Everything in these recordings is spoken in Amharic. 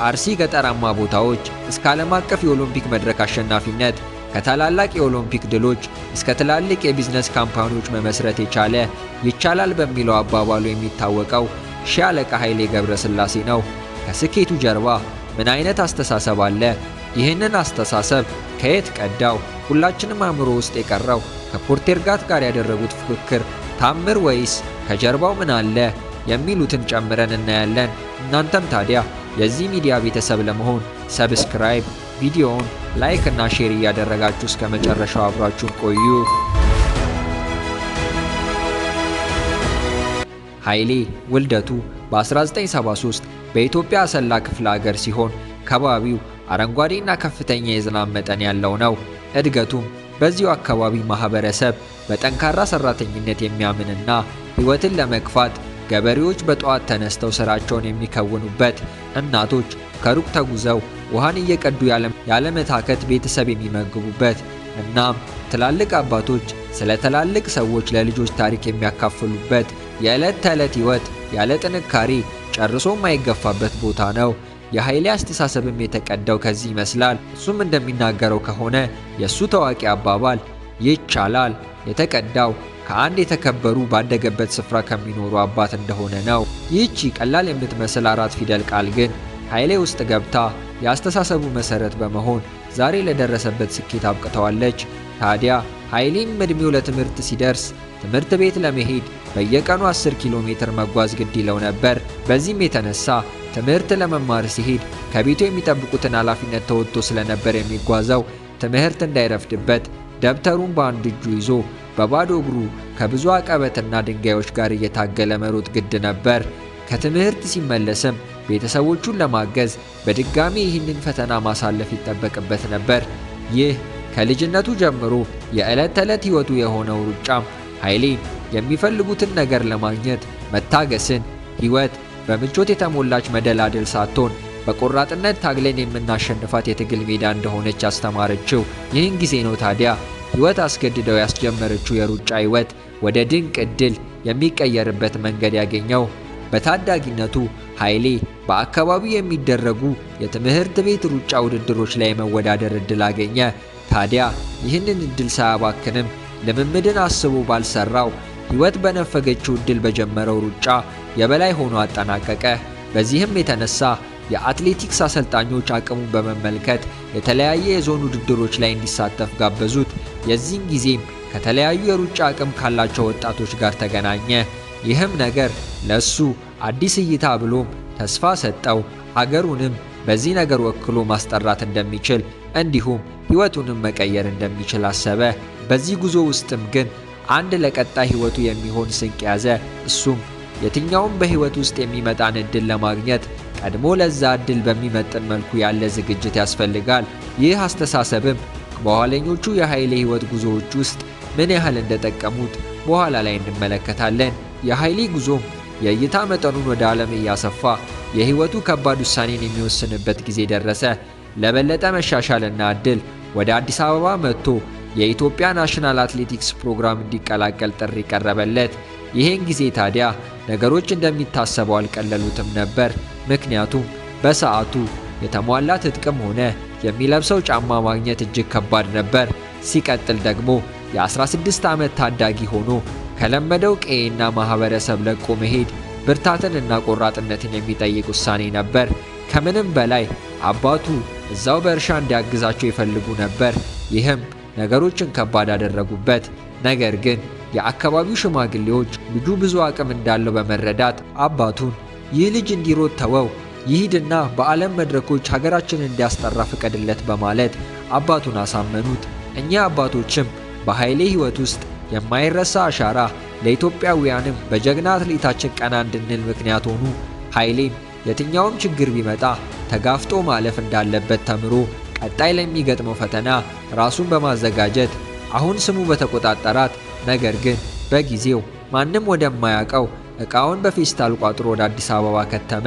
አርሲ ገጠራማ ቦታዎች እስከ ዓለም አቀፍ የኦሎምፒክ መድረክ አሸናፊነት፣ ከታላላቅ የኦሎምፒክ ድሎች እስከ ትላልቅ የቢዝነስ ካምፓኒዎች መመስረት የቻለ ይቻላል በሚለው አባባሉ የሚታወቀው ሺህ አለቃ ኃይሌ ገብረስላሴ ነው። ከስኬቱ ጀርባ ምን አይነት አስተሳሰብ አለ? ይህንን አስተሳሰብ ከየት ቀዳው? ሁላችንም አእምሮ ውስጥ የቀረው ከፖርቴርጋት ጋር ያደረጉት ፉክክር ታምር ወይስ ከጀርባው ምን አለ የሚሉትን ጨምረን እናያለን። እናንተም ታዲያ የዚህ ሚዲያ ቤተሰብ ለመሆን ሰብስክራይብ፣ ቪዲዮውን ላይክ እና ሼር እያደረጋችሁ እስከ መጨረሻው አብራችሁን ቆዩ። ኃይሌ ውልደቱ በ1973 በኢትዮጵያ አሰላ ክፍለ ሀገር ሲሆን ከባቢው አረንጓዴና ከፍተኛ የዝናብ መጠን ያለው ነው። እድገቱም በዚሁ አካባቢ ማህበረሰብ በጠንካራ ሰራተኝነት የሚያምንና ሕይወትን ለመግፋት ገበሬዎች በጠዋት ተነስተው ስራቸውን የሚከውኑበት፣ እናቶች ከሩቅ ተጉዘው ውሃን እየቀዱ ያለመታከት ቤተሰብ የሚመግቡበት፣ እናም ትላልቅ አባቶች ስለ ትላልቅ ሰዎች ለልጆች ታሪክ የሚያካፍሉበት የዕለት ተዕለት ሕይወት ያለ ጥንካሬ ጨርሶ የማይገፋበት ቦታ ነው። የኃይሌ አስተሳሰብም የተቀዳው ከዚህ ይመስላል። እሱም እንደሚናገረው ከሆነ የእሱ ታዋቂ አባባል ይቻላል የተቀዳው ከአንድ የተከበሩ ባደገበት ስፍራ ከሚኖሩ አባት እንደሆነ ነው። ይህቺ ቀላል የምትመስል 4 ፊደል ቃል ግን ኃይሌ ውስጥ ገብታ የአስተሳሰቡ መሰረት በመሆን ዛሬ ለደረሰበት ስኬት አብቅተዋለች። ታዲያ ኃይሌም እድሜው ለትምህርት ሲደርስ ትምህርት ቤት ለመሄድ በየቀኑ 10 ኪሎ ሜትር መጓዝ ግድ ይለው ነበር። በዚህም የተነሳ ትምህርት ለመማር ሲሄድ ከቤቱ የሚጠብቁትን ኃላፊነት ተወጥቶ ስለነበር የሚጓዘው ትምህርት እንዳይረፍድበት ደብተሩን በአንድ እጁ ይዞ በባዶ እግሩ ከብዙ አቀበትና ድንጋዮች ጋር እየታገለ መሮጥ ግድ ነበር። ከትምህርት ሲመለስም ቤተሰቦቹን ለማገዝ በድጋሚ ይህንን ፈተና ማሳለፍ ይጠበቅበት ነበር። ይህ ከልጅነቱ ጀምሮ የዕለት ተዕለት ሕይወቱ የሆነው ሩጫም ኃይሌ የሚፈልጉትን ነገር ለማግኘት መታገስን፣ ሕይወት በምቾት የተሞላች መደላደል ሳትሆን በቆራጥነት ታግለን የምናሸንፋት የትግል ሜዳ እንደሆነች አስተማረችው። ይህን ጊዜ ነው ታዲያ ሕይወት አስገድደው ያስጀመረችው የሩጫ ሕይወት ወደ ድንቅ ዕድል የሚቀየርበት መንገድ ያገኘው። በታዳጊነቱ ኃይሌ በአካባቢው የሚደረጉ የትምህርት ቤት ሩጫ ውድድሮች ላይ የመወዳደር ዕድል አገኘ። ታዲያ ይህንን ዕድል ሳያባክንም ልምምድን አስቦ ባልሰራው ሕይወት በነፈገችው ዕድል በጀመረው ሩጫ የበላይ ሆኖ አጠናቀቀ። በዚህም የተነሳ የአትሌቲክስ አሰልጣኞች አቅሙን በመመልከት የተለያየ የዞን ውድድሮች ላይ እንዲሳተፍ ጋበዙት። የዚህን ጊዜም ከተለያዩ የሩጫ አቅም ካላቸው ወጣቶች ጋር ተገናኘ። ይህም ነገር ለሱ አዲስ እይታ ብሎም ተስፋ ሰጠው። አገሩንም በዚህ ነገር ወክሎ ማስጠራት እንደሚችል እንዲሁም ሕይወቱንም መቀየር እንደሚችል አሰበ። በዚህ ጉዞ ውስጥም ግን አንድ ለቀጣይ ሕይወቱ የሚሆን ስንቅ ያዘ። እሱም የትኛውም በሕይወት ውስጥ የሚመጣን ዕድል ለማግኘት ቀድሞ ለዛ ዕድል በሚመጥን መልኩ ያለ ዝግጅት ያስፈልጋል። ይህ አስተሳሰብም በኋለኞቹ የኃይሌ ሕይወት ጉዞዎች ውስጥ ምን ያህል እንደጠቀሙት በኋላ ላይ እንመለከታለን። የኃይሌ ጉዞም የእይታ መጠኑን ወደ ዓለም እያሰፋ የሕይወቱ ከባድ ውሳኔን የሚወስንበት ጊዜ ደረሰ። ለበለጠ መሻሻልና ዕድል ወደ አዲስ አበባ መጥቶ የኢትዮጵያ ናሽናል አትሌቲክስ ፕሮግራም እንዲቀላቀል ጥሪ ቀረበለት። ይህን ጊዜ ታዲያ ነገሮች እንደሚታሰበው አልቀለሉትም ነበር። ምክንያቱም በሰዓቱ የተሟላ ትጥቅም ሆነ የሚለብሰው ጫማ ማግኘት እጅግ ከባድ ነበር። ሲቀጥል ደግሞ የ16 ዓመት ታዳጊ ሆኖ ከለመደው ቀዬና ማህበረሰብ ለቆ መሄድ ብርታትንና ቆራጥነትን የሚጠይቅ ውሳኔ ነበር። ከምንም በላይ አባቱ እዛው በእርሻ እንዲያግዛቸው ይፈልጉ ነበር። ይህም ነገሮችን ከባድ አደረጉበት። ነገር ግን የአካባቢው ሽማግሌዎች ልጁ ብዙ አቅም እንዳለው በመረዳት አባቱን ይህ ልጅ እንዲሮጥ ተወው፣ ይሂድና በዓለም መድረኮች ሀገራችንን እንዲያስጠራ ፍቀድለት በማለት አባቱን አሳመኑት። እኚህ አባቶችም በኃይሌ ሕይወት ውስጥ የማይረሳ አሻራ፣ ለኢትዮጵያውያንም በጀግና አትሌታችን ቀና እንድንል ምክንያት ሆኑ። ኃይሌም የትኛውም ችግር ቢመጣ ተጋፍጦ ማለፍ እንዳለበት ተምሮ ቀጣይ ለሚገጥመው ፈተና ራሱን በማዘጋጀት አሁን ስሙ በተቆጣጠራት ነገር ግን በጊዜው ማንም ወደማያውቀው ዕቃውን በፌስታል ቋጥሮ ወደ አዲስ አበባ ከተመ።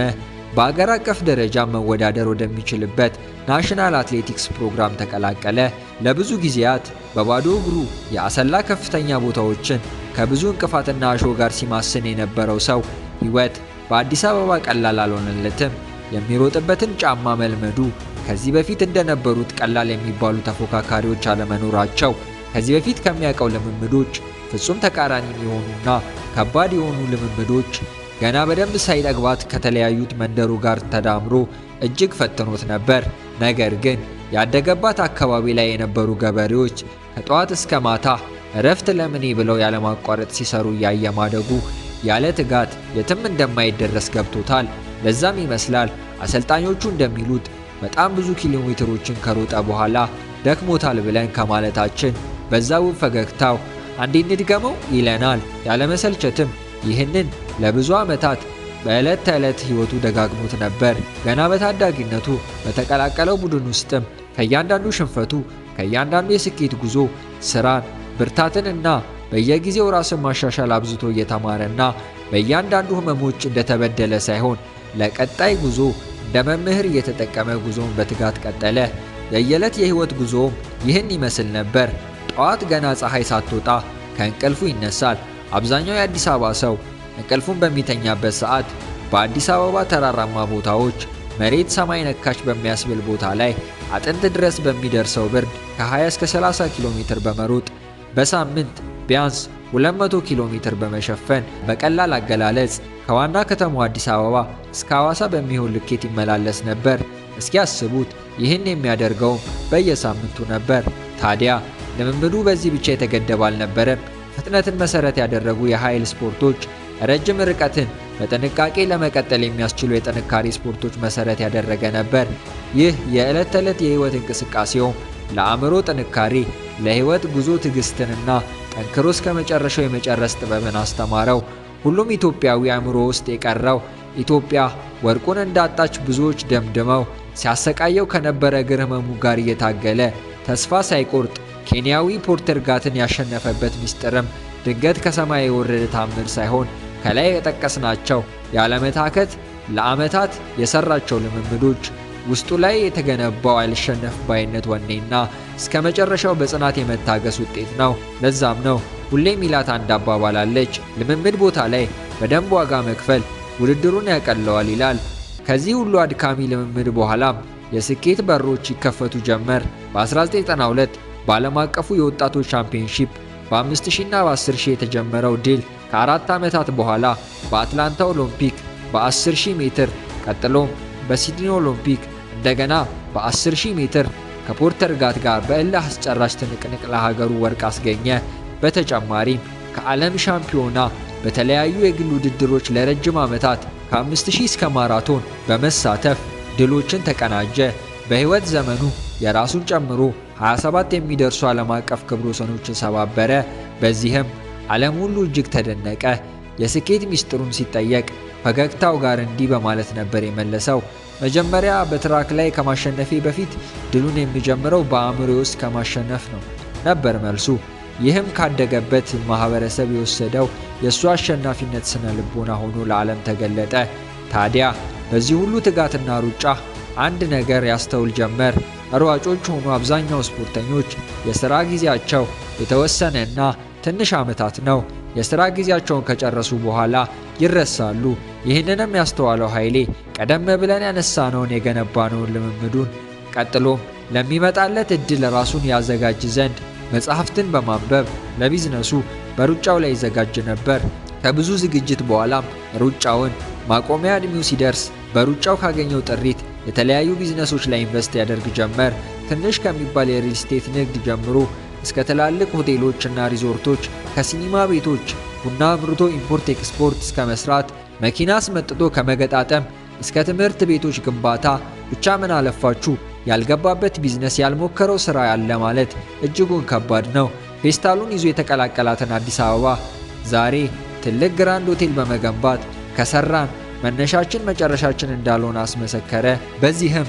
በአገር አቀፍ ደረጃ መወዳደር ወደሚችልበት ናሽናል አትሌቲክስ ፕሮግራም ተቀላቀለ። ለብዙ ጊዜያት በባዶ እግሩ የአሰላ ከፍተኛ ቦታዎችን ከብዙ እንቅፋትና እሾህ ጋር ሲማስን የነበረው ሰው ሕይወት በአዲስ አበባ ቀላል አልሆነለትም። የሚሮጥበትን ጫማ መልመዱ፣ ከዚህ በፊት እንደነበሩት ቀላል የሚባሉ ተፎካካሪዎች አለመኖራቸው፣ ከዚህ በፊት ከሚያውቀው ልምምዶች ፍጹም ተቃራኒ የሆኑና ከባድ የሆኑ ልምምዶች ገና በደንብ ሳይጠግባት ከተለያዩት መንደሩ ጋር ተዳምሮ እጅግ ፈትኖት ነበር። ነገር ግን ያደገባት አካባቢ ላይ የነበሩ ገበሬዎች ከጠዋት እስከ ማታ እረፍት ለምኔ ብለው ያለማቋረጥ ሲሰሩ እያየ ማደጉ ያለ ትጋት የትም እንደማይደረስ ገብቶታል። ለዛም ይመስላል አሰልጣኞቹ እንደሚሉት በጣም ብዙ ኪሎ ሜትሮችን ከሮጠ በኋላ ደክሞታል ብለን ከማለታችን በዛው ፈገግታው አንዴ እንድገመው ይለናል። ያለመሰልቸትም ይህንን ለብዙ ዓመታት በዕለት ተዕለት ሕይወቱ ደጋግሞት ነበር። ገና በታዳጊነቱ በተቀላቀለው ቡድን ውስጥም ከእያንዳንዱ ሽንፈቱ፣ ከእያንዳንዱ የስኬት ጉዞ ስራን፣ ብርታትን እና በየጊዜው ራስን ማሻሻል አብዝቶ እየተማረና በእያንዳንዱ ህመሞች እንደተበደለ ሳይሆን ለቀጣይ ጉዞ እንደ መምህር እየተጠቀመ ጉዞውን በትጋት ቀጠለ። የየዕለት የህይወት ጉዞውም ይህን ይመስል ነበር። ጠዋት ገና ፀሐይ ሳትወጣ ከእንቅልፉ ይነሳል። አብዛኛው የአዲስ አበባ ሰው እንቅልፉን በሚተኛበት ሰዓት በአዲስ አበባ ተራራማ ቦታዎች መሬት ሰማይ ነካች በሚያስብል ቦታ ላይ አጥንት ድረስ በሚደርሰው ብርድ ከ20 እስከ 30 ኪሎ ሜትር በመሮጥ በሳምንት ቢያንስ 200 ኪሎ ሜትር በመሸፈን በቀላል አገላለጽ ከዋና ከተማው አዲስ አበባ እስከ ሐዋሳ በሚሆን ልኬት ይመላለስ ነበር። እስኪ ያስቡት፣ ይህን የሚያደርገውም በየሳምንቱ ነበር። ታዲያ ልምምዱ በዚህ ብቻ የተገደበ አልነበረም። ፍጥነትን መሰረት ያደረጉ የኃይል ስፖርቶች፣ ረጅም ርቀትን በጥንቃቄ ለመቀጠል የሚያስችሉ የጥንካሬ ስፖርቶች መሰረት ያደረገ ነበር። ይህ የዕለት ተዕለት የህይወት እንቅስቃሴውም ለአእምሮ ጥንካሬ፣ ለህይወት ጉዞ ትዕግስትንና ጠንክሮ እስከ መጨረሻው የመጨረስ ጥበብን አስተማረው። ሁሉም ኢትዮጵያዊ አእምሮ ውስጥ የቀረው ኢትዮጵያ ወርቁን እንዳጣች ብዙዎች ደምድመው ሲያሰቃየው ከነበረ እግር ህመሙ ጋር እየታገለ ተስፋ ሳይቆርጥ ኬንያዊ ፖርተርጋትን ያሸነፈበት ምስጢርም ድንገት ከሰማይ የወረደ ታምር ሳይሆን ከላይ የጠቀስናቸው ያለመታከት ለዓመታት የሰራቸው ልምምዶች ውስጡ ላይ የተገነባው አልሸነፍ ባይነት ወኔና እስከ መጨረሻው በጽናት የመታገስ ውጤት ነው። ለዛም ነው ሁሌም ሚላት አንድ አባባል አለች፣ ልምምድ ቦታ ላይ በደንብ ዋጋ መክፈል ውድድሩን ያቀለዋል ይላል። ከዚህ ሁሉ አድካሚ ልምምድ በኋላም የስኬት በሮች ይከፈቱ ጀመር። በ1992 በዓለም አቀፉ የወጣቶች ቻምፒዮንሺፕ በ5000 እና በ10000 የተጀመረው ድል ከ4 ዓመታት በኋላ በአትላንታ ኦሎምፒክ በ10000 ሜትር ቀጥሎም በሲድኒ ኦሎምፒክ እንደገና በ10000 ሜትር ከፖርተርጋት ጋር በእልህ አስጨራሽ ትንቅንቅ ለሀገሩ ወርቅ አስገኘ። በተጨማሪም ከዓለም ሻምፒዮና በተለያዩ የግል ውድድሮች ለረጅም ዓመታት ከ5000 እስከ ማራቶን በመሳተፍ ድሎችን ተቀናጀ። በሕይወት ዘመኑ የራሱን ጨምሮ 27 የሚደርሱ ዓለም አቀፍ ክብረ ወሰኖችን ሰባበረ። በዚህም ዓለም ሁሉ እጅግ ተደነቀ። የስኬት ሚስጥሩን ሲጠየቅ ፈገግታው ጋር እንዲህ በማለት ነበር የመለሰው። መጀመሪያ በትራክ ላይ ከማሸነፌ በፊት ድሉን የሚጀምረው በአእምሮዬ ውስጥ ከማሸነፍ ነው ነበር መልሱ። ይህም ካደገበት ማህበረሰብ የወሰደው የእሱ አሸናፊነት ስነ ልቦና ሆኖ ለዓለም ተገለጠ። ታዲያ በዚህ ሁሉ ትጋትና ሩጫ አንድ ነገር ያስተውል ጀመር። ሯጮች ሆኑ አብዛኛው ስፖርተኞች የሥራ ጊዜያቸው የተወሰነና ትንሽ ዓመታት ነው። የሥራ ጊዜያቸውን ከጨረሱ በኋላ ይረሳሉ። ይህንንም ያስተዋለው ኃይሌ ቀደም ብለን ያነሳነውን የገነባነውን ልምምዱን ቀጥሎም ለሚመጣለት ዕድል ራሱን ያዘጋጅ ዘንድ መጽሐፍትን በማንበብ ለቢዝነሱ በሩጫው ላይ ይዘጋጅ ነበር። ከብዙ ዝግጅት በኋላም ሩጫውን ማቆሚያ ዕድሜው ሲደርስ በሩጫው ካገኘው ጥሪት የተለያዩ ቢዝነሶች ላይ ኢንቨስት ያደርግ ጀመር። ትንሽ ከሚባል የሪል ስቴት ንግድ ጀምሮ እስከ ትላልቅ ሆቴሎችና ሪዞርቶች፣ ከሲኒማ ቤቶች ቡና አምርቶ ኢምፖርት ኤክስፖርት እስከ መስራት፣ መኪና አስመጥቶ ከመገጣጠም እስከ ትምህርት ቤቶች ግንባታ፣ ብቻ ምን አለፋችሁ ያልገባበት ቢዝነስ ያልሞከረው ስራ ያለ ማለት እጅጉን ከባድ ነው። ፌስታሉን ይዞ የተቀላቀላትን አዲስ አበባ ዛሬ ትልቅ ግራንድ ሆቴል በመገንባት ከሰራን መነሻችን መጨረሻችን እንዳልሆነ አስመሰከረ። በዚህም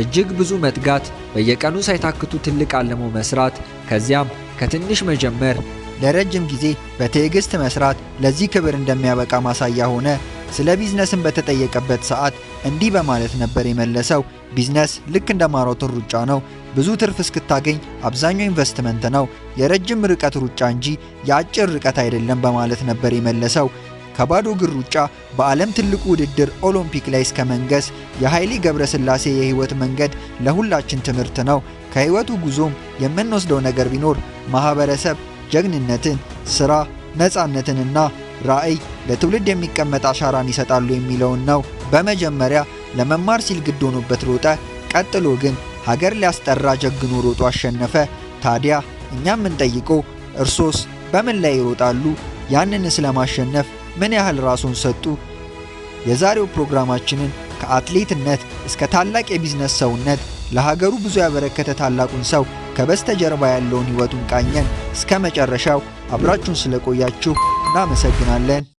እጅግ ብዙ መትጋት፣ በየቀኑ ሳይታክቱ ትልቅ አልሞ መስራት፣ ከዚያም ከትንሽ መጀመር፣ ለረጅም ጊዜ በትዕግስት መስራት ለዚህ ክብር እንደሚያበቃ ማሳያ ሆነ። ስለ ቢዝነስን በተጠየቀበት ሰዓት እንዲህ በማለት ነበር የመለሰው። ቢዝነስ ልክ እንደ ማራቶን ሩጫ ነው። ብዙ ትርፍ እስክታገኝ አብዛኛው ኢንቨስትመንት ነው። የረጅም ርቀት ሩጫ እንጂ የአጭር ርቀት አይደለም በማለት ነበር የመለሰው። ከባዶ እግር ሩጫ በዓለም ትልቁ ውድድር ኦሎምፒክ ላይ እስከ መንገስ የኃይሌ ገብረስላሴ የህይወት መንገድ ለሁላችን ትምህርት ነው። ከህይወቱ ጉዞም የምንወስደው ነገር ቢኖር ማህበረሰብ፣ ጀግንነትን፣ ስራ፣ ነፃነትንና ራዕይ ለትውልድ የሚቀመጥ አሻራን ይሰጣሉ የሚለውን ነው። በመጀመሪያ ለመማር ሲል ግድ ሆኖበት ሮጠ። ቀጥሎ ግን ሀገር ሊያስጠራ ጀግኖ ሮጦ አሸነፈ። ታዲያ እኛም የምንጠይቀው እርሶስ በምን ላይ ይሮጣሉ? ያንንስ ለማሸነፍ ምን ያህል ራስዎን ሰጡ? የዛሬው ፕሮግራማችንን ከአትሌትነት እስከ ታላቅ የቢዝነስ ሰውነት ለሀገሩ ብዙ ያበረከተ ታላቁን ሰው ከበስተጀርባ ያለውን ህይወቱን ቃኘን። እስከ መጨረሻው አብራችሁን ስለቆያችሁ እናመሰግናለን።